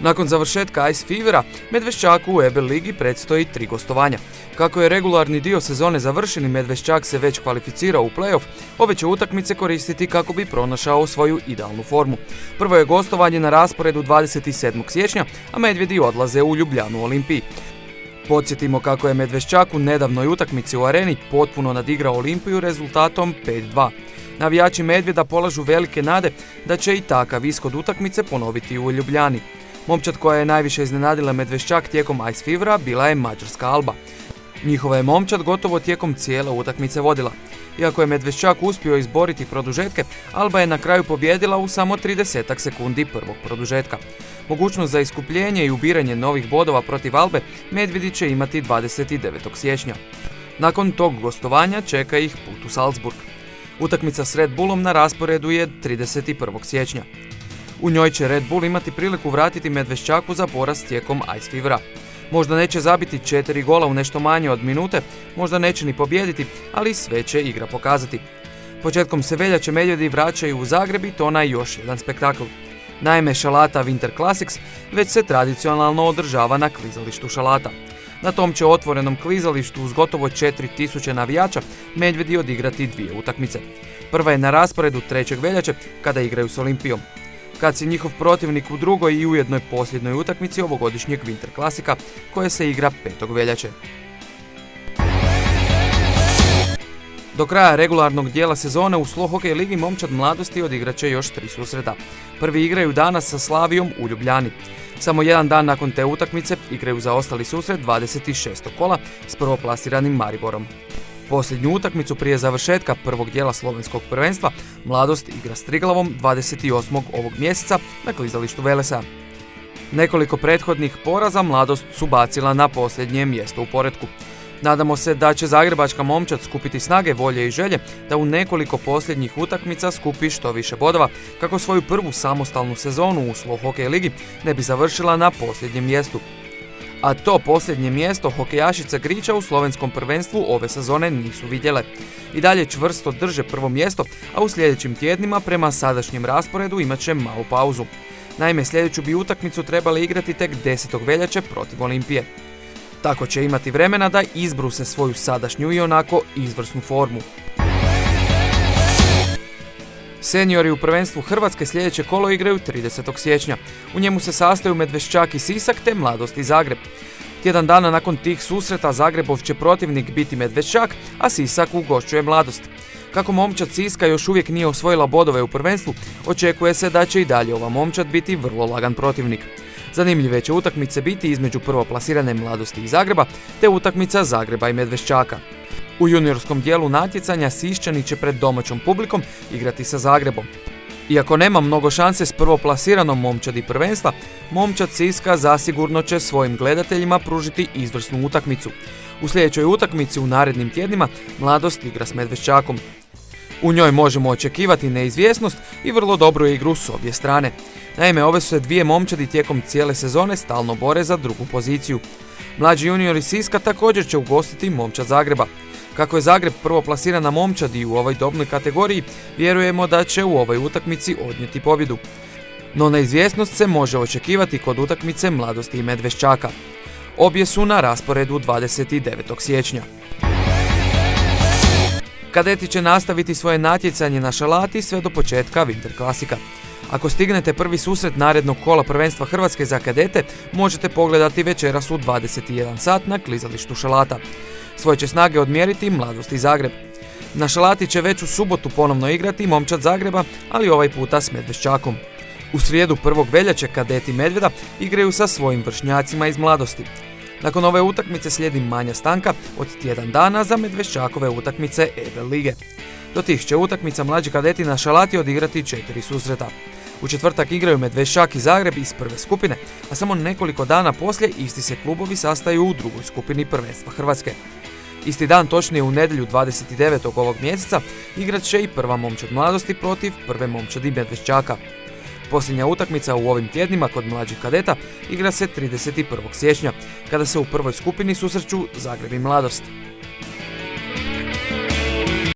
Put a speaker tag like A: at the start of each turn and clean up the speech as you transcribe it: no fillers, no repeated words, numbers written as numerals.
A: Nakon završetka Ice Fevera, Medveščaku u EBEL ligi predstoji 3 gostovanja. Kako je regularni dio sezone završen i Medveščak se već kvalificirao u play-off, ove će utakmice koristiti kako bi pronašao svoju idealnu formu. Prvo je gostovanje na rasporedu 27. siječnja, a Medvjedi odlaze u Ljubljanu Olimpiji. Podsjetimo kako je Medveščak u nedavnoj utakmici u Areni potpuno nadigrao Olimpiju rezultatom 5-2. Navijači Medvjeda polažu velike nade da će i takav ishod utakmice ponoviti u Ljubljani. Momčad koja je najviše iznenadila Medveščak tijekom Ice Fevera bila je mađarska Alba. Njihova je momčad gotovo tijekom cijele utakmice vodila. Iako je Medveščak uspio izboriti produžetke, Alba je na kraju pobijedila u samo 30 sekundi prvog produžetka. Mogućnost za iskupljenje i ubiranje novih bodova protiv Albe Medvjedi će imati 29. siječnja. Nakon tog gostovanja čeka ih put u Salzburg. Utakmica s Red Bullom na rasporedu je 31. siječnja. U njoj će Red Bull imati priliku vratiti Medveščaku za poraz tijekom Ice Fevera. Možda neće zabiti 4 gola u nešto manje od minute, možda neće ni pobijediti, ali sve će igra pokazati. Početkom se veljače Medvjedi vraćaju u Zagreb i to na još jedan spektakl. Naime, Šalata Winter Classics već se tradicionalno održava na klizalištu Šalata. Na tom će otvorenom klizalištu uz gotovo 4000 navijača Medvjedi odigrati 2 utakmice. Prva je na rasporedu 3. veljače kada igraju s Olimpijom. Kad si njihov protivnik u drugoj i ujednoj posljednoj utakmici ovogodišnjeg Winter Klasika koje se igra 5. veljače. Do kraja regularnog dijela sezone u Slo Hokej ligi momčad mladosti odigrat će još 3 susreta. Prvi igraju danas sa Slavijom u Ljubljani. Samo jedan dan nakon te utakmice igraju zaostali susret 26. kola s prvoplasiranim Mariborom. Posljednju utakmicu prije završetka prvog dijela slovenskog prvenstva Mladost igra s Triglavom 28. ovog mjeseca na klizalištu Velesa. Nekoliko prethodnih poraza Mladost su bacila na posljednje mjesto u poretku. Nadamo se da će zagrebačka momčad skupiti snage, volje i želje da u nekoliko posljednjih utakmica skupi što više bodova kako svoju prvu samostalnu sezonu u Slo Hokej ligi ne bi završila na posljednjem mjestu. A to posljednje mjesto hokejašice Griča u slovenskom prvenstvu ove sezone nisu vidjele. I dalje čvrsto drže prvo mjesto, a u sljedećim tjednima prema sadašnjem rasporedu imat će malu pauzu. Naime, sljedeću bi utakmicu trebali igrati tek 10. veljače protiv Olimpije. Tako će imati vremena da izbruse svoju sadašnju i onako izvrsnu formu. Seniori u prvenstvu Hrvatske sljedeće kolo igraju 30. siječnja. U njemu se sastaju Medveščak i Sisak te Mladost i Zagreb. Tjedan dana nakon tih susreta Zagrebov će protivnik biti Medveščak, a Sisak ugošćuje Mladost. Kako momčad Siska još uvijek nije osvojila bodove u prvenstvu, očekuje se da će i dalje ova momčad biti vrlo lagan protivnik. Zanimljive će utakmice biti između prvoplasirane Mladosti i Zagreba, te utakmica Zagreba i Medveščaka. U juniorskom dijelu natjecanja Siščani će pred domaćom publikom igrati sa Zagrebom. Iako nema mnogo šanse s prvoplasiranom momčadi prvenstva, momčad Siska zasigurno će svojim gledateljima pružiti izvrsnu utakmicu. U sljedećoj utakmici u narednim tjednima Mladost igra s Medveščakom. U njoj možemo očekivati neizvjesnost i vrlo dobru igru s obje strane. Naime, ove su se dvije momčadi tijekom cijele sezone stalno bore za drugu poziciju. Mlađi juniori Siska također će ugostiti momčad Zagreba. Kako je Zagreb prvoplasirana momčad i u ovoj dobnoj kategoriji, vjerujemo da će u ovoj utakmici odnijeti pobjedu. No neizvjesnost se može očekivati kod utakmice Mladosti i Medveščaka. Obje su na rasporedu 29. siječnja. Kadeti će nastaviti svoje natjecanje na Šalati sve do početka Winter Klasika. Ako stignete prvi susret narednog kola prvenstva Hrvatske za kadete, možete pogledati večeras u 21 sat na klizalištu Šalata. Svoje će snage odmjeriti Mladost i Zagreb. Na Šalati će već u subotu ponovno igrati momčad Zagreba, ali ovaj puta s Medveščakom. U srijedu 1. veljače kadeti Medvjeda igraju sa svojim vršnjacima iz Mladosti. Nakon ove utakmice slijedi manja stanka od tjedan dana za Medveščakove utakmice EBEL lige. Do tih će utakmica mlađi kadeti na Šalati odigrati 4 susreta. U četvrtak igraju Medveščak i Zagreb iz prve skupine, a samo nekoliko dana poslije isti se klubovi sastaju u drugoj skupini prvenstva Hrvatske. Isti dan, točnije u nedjelju 29. ovog mjeseca, igrat će i prva momčad Mladosti protiv prve momčadi Medveščaka. Posljednja utakmica u ovim tjednima kod mlađih kadeta igra se 31. siječnja, kada se u prvoj skupini susreću Zagreb i Mladost.